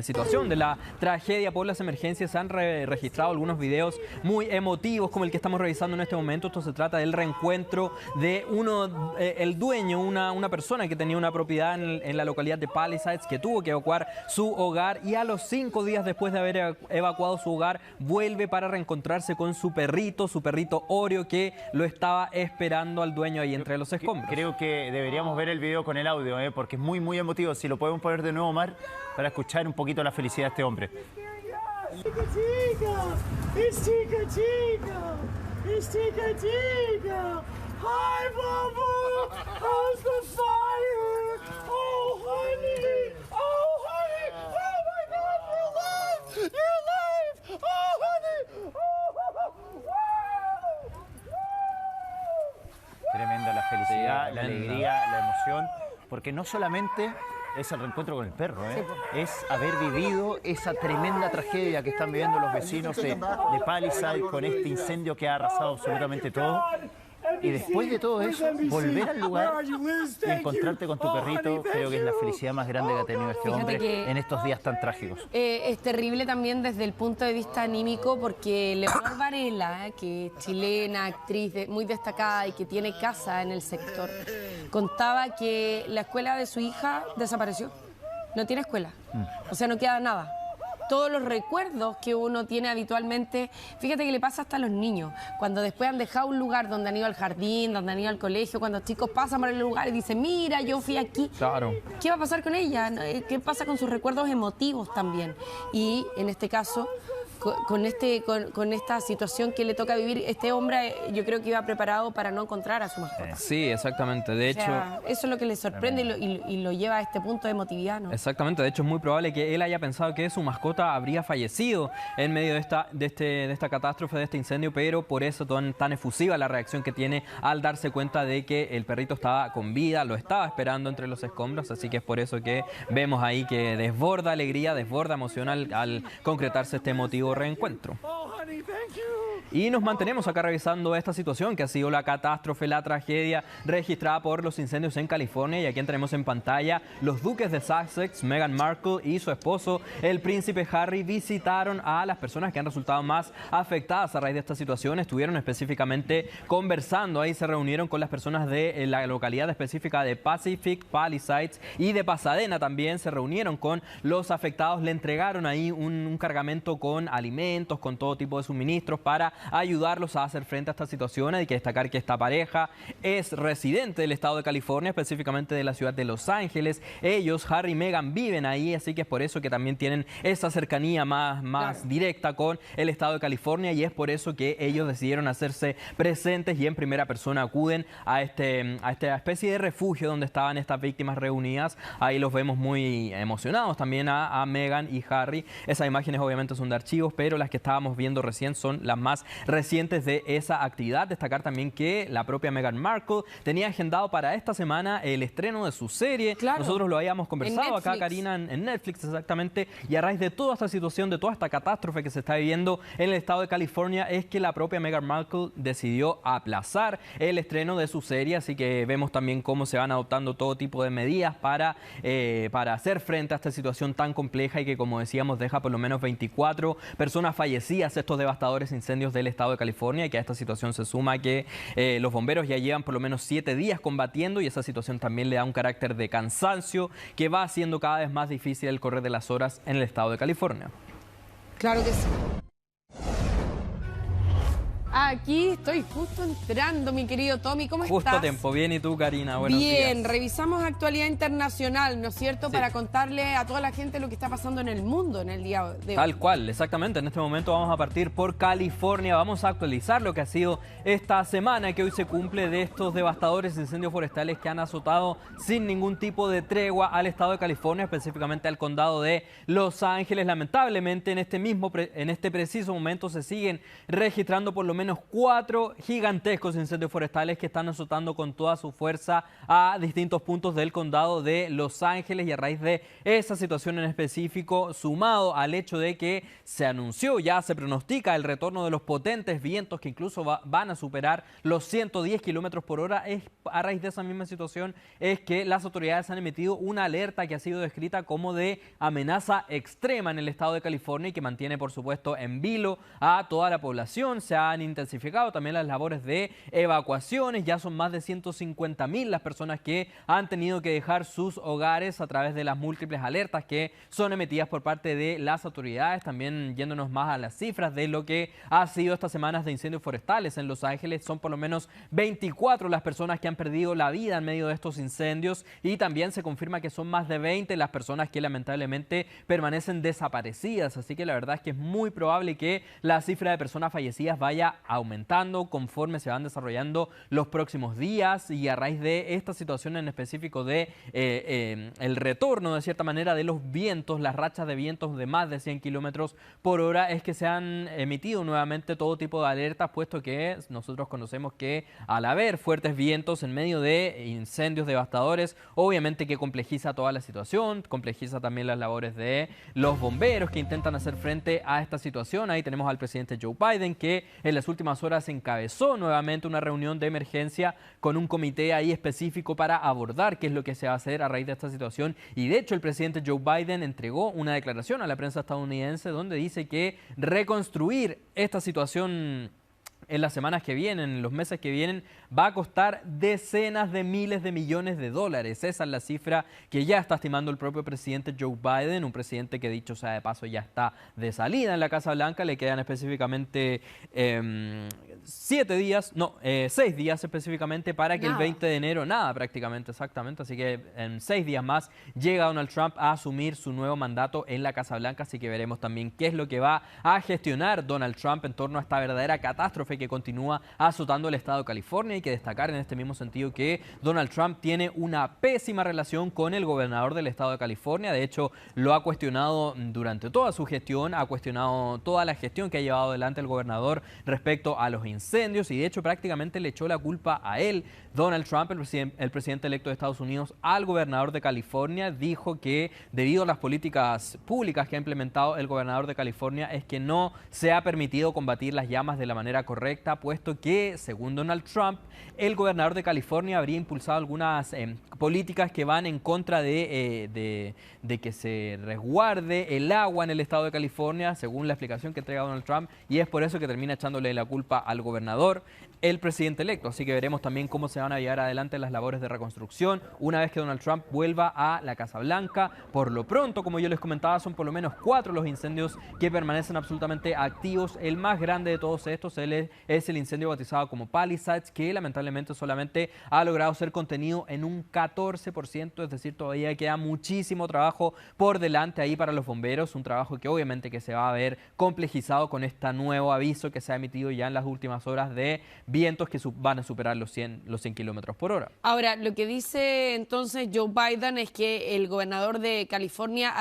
situación de la tragedia por las emergencias se han registrado algunos videos muy emotivos como el que estamos revisando en este momento. Esto se trata del reencuentro de el dueño, una persona que tenía una propiedad en la localidad de Palisades, que tuvo que evacuar su hogar y a los 5 días después de haber evacuado su hogar vuelve para reencontrarse con su perrito Oreo, que lo estaba esperando al dueño ahí entre los escombros. Creo que deberíamos ver el video con el audio, porque es muy, muy emotivo. Si lo podemos poner de nuevo, Omar, para escuchar un poquito la felicidad de este hombre. Chica, chica, es chica, chica, es chica, chica. Hi, Bubba, how's the fire? Oh, honey, oh my God, you're alive, oh, honey, Tremenda la felicidad, la alegría, la emoción, porque no solamente es el reencuentro con el perro, es haber vivido esa tremenda tragedia que están viviendo los vecinos de Palisades con este incendio que ha arrasado absolutamente todo. Y después de todo eso, volver al lugar y encontrarte con tu perrito, creo que es la felicidad más grande que ha tenido este hombre en estos días tan trágicos. Es terrible también desde el punto de vista anímico, porque Leonor Varela, que es chilena, actriz muy destacada y que tiene casa en el sector, contaba que la escuela de su hija desapareció. No tiene escuela, o sea, no queda nada. Todos los recuerdos que uno tiene habitualmente, fíjate que le pasa hasta a los niños, cuando después han dejado un lugar donde han ido al jardín, donde han ido al colegio, cuando los chicos pasan por el lugar y dicen, mira, yo fui aquí. Claro. ¿Qué va a pasar con ella? ¿Qué pasa con sus recuerdos emotivos también? Y en este caso, con esta situación que le toca vivir, este hombre yo creo que iba preparado para no encontrar a su mascota. Sí, exactamente. De hecho, eso es lo que le sorprende y lo lleva a este punto de emotividad, ¿no? Exactamente. De hecho, es muy probable que él haya pensado que su mascota habría fallecido en medio de esta catástrofe, de este incendio, pero por eso tan efusiva la reacción que tiene al darse cuenta de que el perrito estaba con vida, lo estaba esperando entre los escombros, así que es por eso que vemos ahí que desborda alegría, desborda emoción al concretarse este emotivo reencuentro. Y nos mantenemos acá revisando esta situación que ha sido la catástrofe, la tragedia registrada por los incendios en California. Y aquí tenemos en pantalla los duques de Sussex, Meghan Markle y su esposo, el príncipe Harry, visitaron a las personas que han resultado más afectadas a raíz de esta situación. Estuvieron específicamente conversando, ahí se reunieron con las personas de la localidad específica de Pacific Palisades y de Pasadena también. Se reunieron con los afectados, le entregaron ahí un cargamento con alimentos, con todo tipo de suministros para ayudarlos a hacer frente a esta situación. Hay que destacar que esta pareja es residente del estado de California, específicamente de la ciudad de Los Ángeles. Ellos, Harry y Meghan, viven ahí, así que es por eso que también tienen esa cercanía más directa con el estado de California, y es por eso que ellos decidieron hacerse presentes y en primera persona acuden a esta especie de refugio donde estaban estas víctimas reunidas. Ahí los vemos muy emocionados también a Meghan y Harry. Esas imágenes obviamente son de archivos, pero las que estábamos viendo recién son las más recientes de esa actividad. Destacar también que la propia Meghan Markle tenía agendado para esta semana el estreno de su serie. Claro. Nosotros lo habíamos conversado acá, Karina, en Netflix exactamente, y a raíz de toda esta situación, de toda esta catástrofe que se está viviendo en el estado de California, es que la propia Meghan Markle decidió aplazar el estreno de su serie, así que vemos también cómo se van adoptando todo tipo de medidas para hacer frente a esta situación tan compleja y que, como decíamos, deja por lo menos 24 personas fallecidas, estos devastadores incendios del estado de California, y que a esta situación se suma que los bomberos ya llevan por lo menos 7 días combatiendo, y esa situación también le da un carácter de cansancio que va haciendo cada vez más difícil el correr de las horas en el estado de California. Claro que sí. Aquí estoy justo entrando, mi querido Tommy. ¿Cómo estás? Justo a tiempo. Bien, ¿y tú, Karina? Buenos días. Bien, revisamos actualidad internacional, ¿no es cierto? Sí. Para contarle a toda la gente lo que está pasando en el mundo en el día de hoy. Tal cual, exactamente. En este momento vamos a partir por California. Vamos a actualizar lo que ha sido esta semana que hoy se cumple de estos devastadores incendios forestales que han azotado sin ningún tipo de tregua al estado de California, específicamente al condado de Los Ángeles. Lamentablemente, en este preciso momento se siguen registrando por lo menos menos 4 gigantescos incendios forestales que están azotando con toda su fuerza a distintos puntos del condado de Los Ángeles, y a raíz de esa situación en específico, sumado al hecho de que se anunció, ya se pronostica el retorno de los potentes vientos que incluso van a superar los 110 kilómetros por hora, es a raíz de esa misma situación es que las autoridades han emitido una alerta que ha sido descrita como de amenaza extrema en el estado de California y que mantiene, por supuesto, en vilo a toda la población. Se han intensificado también las labores de evacuaciones, ya son más de 150.000 las personas que han tenido que dejar sus hogares a través de las múltiples alertas que son emitidas por parte de las autoridades. También yéndonos más a las cifras de lo que ha sido estas semanas de incendios forestales en Los Ángeles, son por lo menos 24 las personas que han perdido la vida en medio de estos incendios, y también se confirma que son más de 20 las personas que lamentablemente permanecen desaparecidas. Así que la verdad es que es muy probable que la cifra de personas fallecidas vaya aumentando conforme se van desarrollando los próximos días, y a raíz de esta situación en específico de el retorno de cierta manera de los vientos, las rachas de vientos de más de 100 kilómetros por hora, es que se han emitido nuevamente todo tipo de alertas, puesto que nosotros conocemos que al haber fuertes vientos en medio de incendios devastadores, obviamente que complejiza toda la situación, complejiza también las labores de los bomberos que intentan hacer frente a esta situación. Ahí tenemos al presidente Joe Biden, que en las últimas horas encabezó nuevamente una reunión de emergencia con un comité ahí específico para abordar qué es lo que se va a hacer a raíz de esta situación. Y de hecho el presidente Joe Biden entregó una declaración a la prensa estadounidense donde dice que reconstruir esta situación en las semanas que vienen, en los meses que vienen, va a costar decenas de miles de millones de dólares. Esa es la cifra que ya está estimando el propio presidente Joe Biden, un presidente que, dicho sea de paso, ya está de salida en la Casa Blanca. Le quedan específicamente 6 días específicamente para que el 20 de enero, prácticamente, exactamente. Así que en 6 días más llega Donald Trump a asumir su nuevo mandato en la Casa Blanca. Así que veremos también qué es lo que va a gestionar Donald Trump en torno a esta verdadera catástrofe que continúa azotando el estado de California. Hay que destacar en este mismo sentido que Donald Trump tiene una pésima relación con el gobernador del estado de California. De hecho, lo ha cuestionado durante toda su gestión, ha cuestionado toda la gestión que ha llevado adelante el gobernador respecto a los incendios, y de hecho prácticamente le echó la culpa a él. Donald Trump, el presidente electo de Estados Unidos, al gobernador de California. Dijo que debido a las políticas públicas que ha implementado el gobernador de California es que no se ha permitido combatir las llamas de la manera correcta, puesto que, según Donald Trump, el gobernador de California habría impulsado algunas políticas que van en contra de que se resguarde el agua en el estado de California, según la explicación que entrega Donald Trump, y es por eso que termina echándole la culpa al gobernador, el presidente electo. Así que veremos también cómo se van a llevar adelante las labores de reconstrucción una vez que Donald Trump vuelva a la Casa Blanca. Por lo pronto, como yo les comentaba, son por lo menos 4 los incendios que permanecen absolutamente activos. El más grande de todos estos es el incendio bautizado como Palisades, que lamentablemente solamente ha logrado ser contenido en un 14%, es decir, todavía queda muchísimo trabajo por delante ahí para los bomberos, un trabajo que obviamente que se va a ver complejizado con este nuevo aviso que se ha emitido ya en las últimas horas de vientos que van a superar los 100 kilómetros por hora. Ahora, lo que dice entonces Joe Biden es que el gobernador de California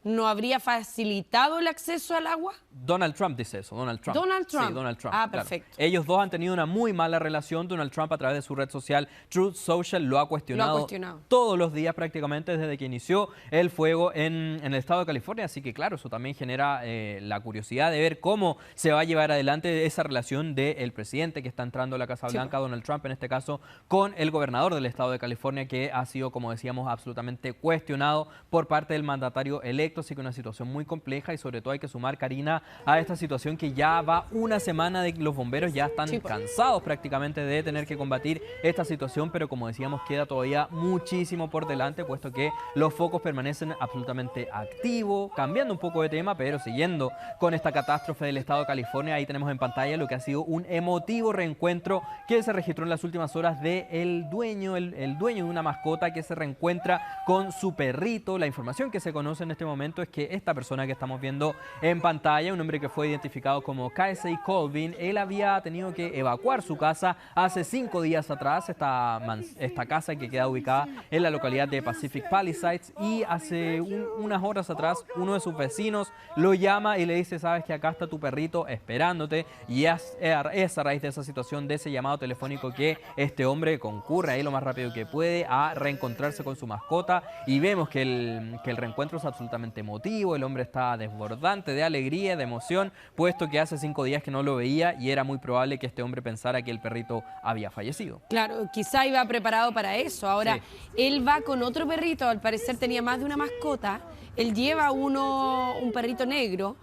no habría facilitado el acceso al agua. Donald Trump dice eso, Donald Trump. Donald Trump. Sí, Donald Trump. Ah, claro. perfecto. Ellos dos han tenido una muy mala relación. Donald Trump, a través de su red social Truth Social, lo ha cuestionado todos los días prácticamente desde que inició el fuego en el estado de California. Así que claro, eso también genera la curiosidad de ver cómo se va a llevar adelante esa relación del presidente que está entrando a la Casa Blanca, Donald Trump en este caso, con el gobernador del estado de California, que ha sido, como decíamos, absolutamente cuestionado por parte del mandatario electo. Así que una situación muy compleja, y sobre todo hay que sumar, Karina, a esta situación que ya va una semana de que los bomberos ya están cansados prácticamente de tener que combatir esta situación, pero como decíamos, queda todavía muchísimo por delante, puesto que los focos permanecen absolutamente activos. Cambiando un poco de tema, pero siguiendo con esta catástrofe del estado de California, ahí tenemos en pantalla lo que ha sido un emotivo reencuentro que se registró en las últimas horas de el dueño de una mascota que se reencuentra con su perrito. La información que se conoce en este momento momento es que esta persona que estamos viendo en pantalla, un hombre que fue identificado como Casey Colvin, él había tenido que evacuar su casa hace 5 días atrás, esta casa que queda ubicada en la localidad de Pacific Palisades, y hace unas horas atrás uno de sus vecinos lo llama y le dice: sabes que acá está tu perrito esperándote, y es a raíz de esa situación, de ese llamado telefónico, que este hombre concurre ahí lo más rápido que puede a reencontrarse con su mascota, y vemos que el reencuentro es absolutamente emotivo. El hombre está desbordante de alegría, de emoción, puesto que hace 5 días que no lo veía y era muy probable que este hombre pensara que el perrito había fallecido. Claro, quizá iba preparado para eso. Ahora, Sí. él va con otro perrito, al parecer tenía más de una mascota. Él lleva un perrito negro.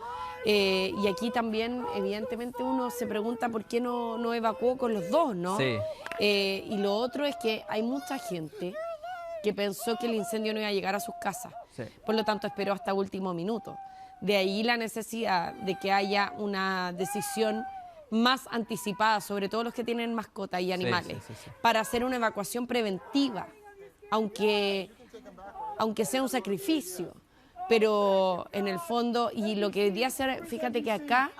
Y aquí también, evidentemente, uno se pregunta por qué no evacuó con los dos, ¿no? Sí. Y lo otro es que hay mucha gente que pensó que el incendio no iba a llegar a sus casas. Sí. Por lo tanto, esperó hasta último minuto. De ahí la necesidad de que haya una decisión más anticipada, sobre todo los que tienen mascotas y animales, sí. para hacer una evacuación preventiva, aunque sea un sacrificio. Pero en el fondo, y lo que debería hacer, fíjate que acá,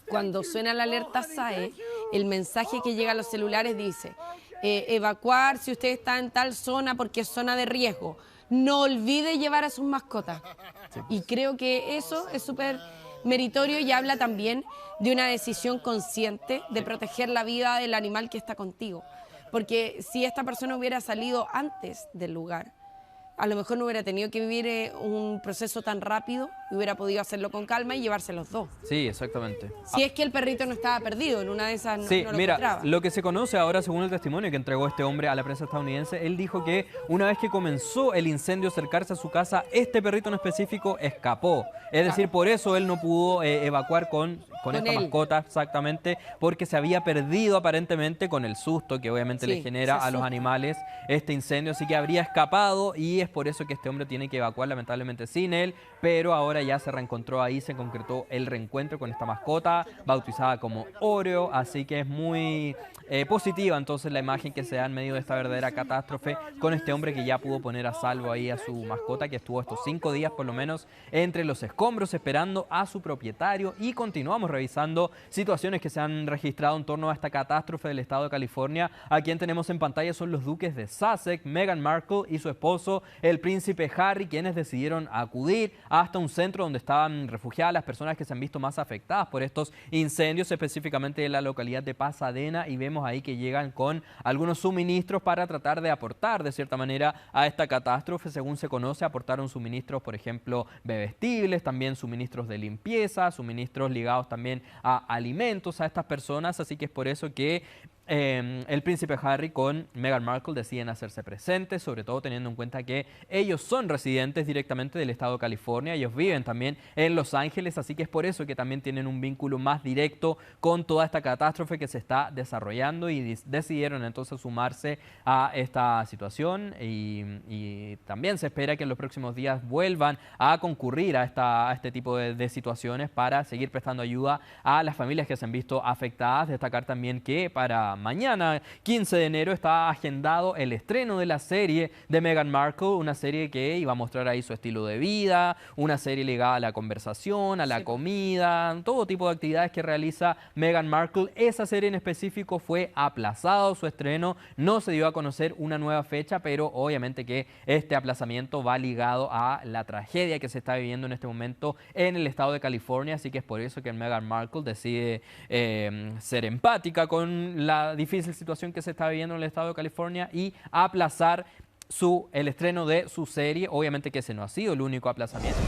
cuando suena la alerta SAE, el mensaje que llega a los celulares dice: evacuar si usted está en tal zona porque es zona de riesgo. No olvide llevar a sus mascotas. Y creo que eso es súper meritorio y habla también de una decisión consciente de proteger la vida del animal que está contigo. Porque si esta persona hubiera salido antes del lugar, a lo mejor no hubiera tenido que vivir un proceso tan rápido y hubiera podido hacerlo con calma y llevarse los dos. Sí, exactamente. Si es que el perrito no estaba perdido, en una de esas Sí, no lo mira, encontraba. lo que se conoce ahora, según el testimonio que entregó este hombre a la prensa estadounidense, él dijo que una vez que comenzó el incendio a acercarse a su casa, este perrito en específico escapó. Es decir, por eso él no pudo evacuar con esta él. mascota, exactamente, porque se había perdido aparentemente con el susto que obviamente Sí, le genera ese a los susto. animales este incendio, así que habría escapado, y es por eso que este hombre tiene que evacuar lamentablemente sin él, pero ahora ya se reencontró ahí, se concretó el reencuentro con esta mascota bautizada como Oreo, así que es muy positiva entonces la imagen que se da en medio de esta verdadera catástrofe, con este hombre que ya pudo poner a salvo ahí a su mascota, que estuvo estos 5 días por lo menos entre los escombros esperando a su propietario. Y continuamos revisando situaciones que se han registrado en torno a esta catástrofe del estado de California. A quien tenemos en pantalla son los duques de Sussex, Meghan Markle y su esposo, el príncipe Harry, quienes decidieron acudir hasta un centro donde estaban refugiadas las personas que se han visto más afectadas por estos incendios, específicamente en la localidad de Pasadena, y vemos ahí que llegan con algunos suministros para tratar de aportar de cierta manera a esta catástrofe. Según se conoce, aportaron suministros, por ejemplo, bebestibles, también suministros de limpieza, suministros ligados también a alimentos a estas personas, así que es por eso que el príncipe Harry con Meghan Markle deciden hacerse presentes, sobre todo teniendo en cuenta que ellos son residentes directamente del estado de California, ellos viven también en Los Ángeles, así que es por eso que también tienen un vínculo más directo con toda esta catástrofe que se está desarrollando, y decidieron entonces sumarse a esta situación, y también se espera que en los próximos días vuelvan a concurrir a este tipo de situaciones para seguir prestando ayuda a las familias que se han visto afectadas. Destacar también que para mañana, 15 de enero, está agendado el estreno de la serie de Meghan Markle, una serie que iba a mostrar ahí su estilo de vida, una serie ligada a la conversación, a la comida, todo tipo de actividades que realiza Meghan Markle. Esa serie en específico fue aplazado su estreno, no se dio a conocer una nueva fecha, pero obviamente que este aplazamiento va ligado a la tragedia que se está viviendo en este momento en el estado de California, así que es por eso que Meghan Markle decide ser empática con la difícil situación que se está viviendo en el estado de California y aplazar el estreno de su serie. Obviamente que ese no ha sido el único aplazamiento.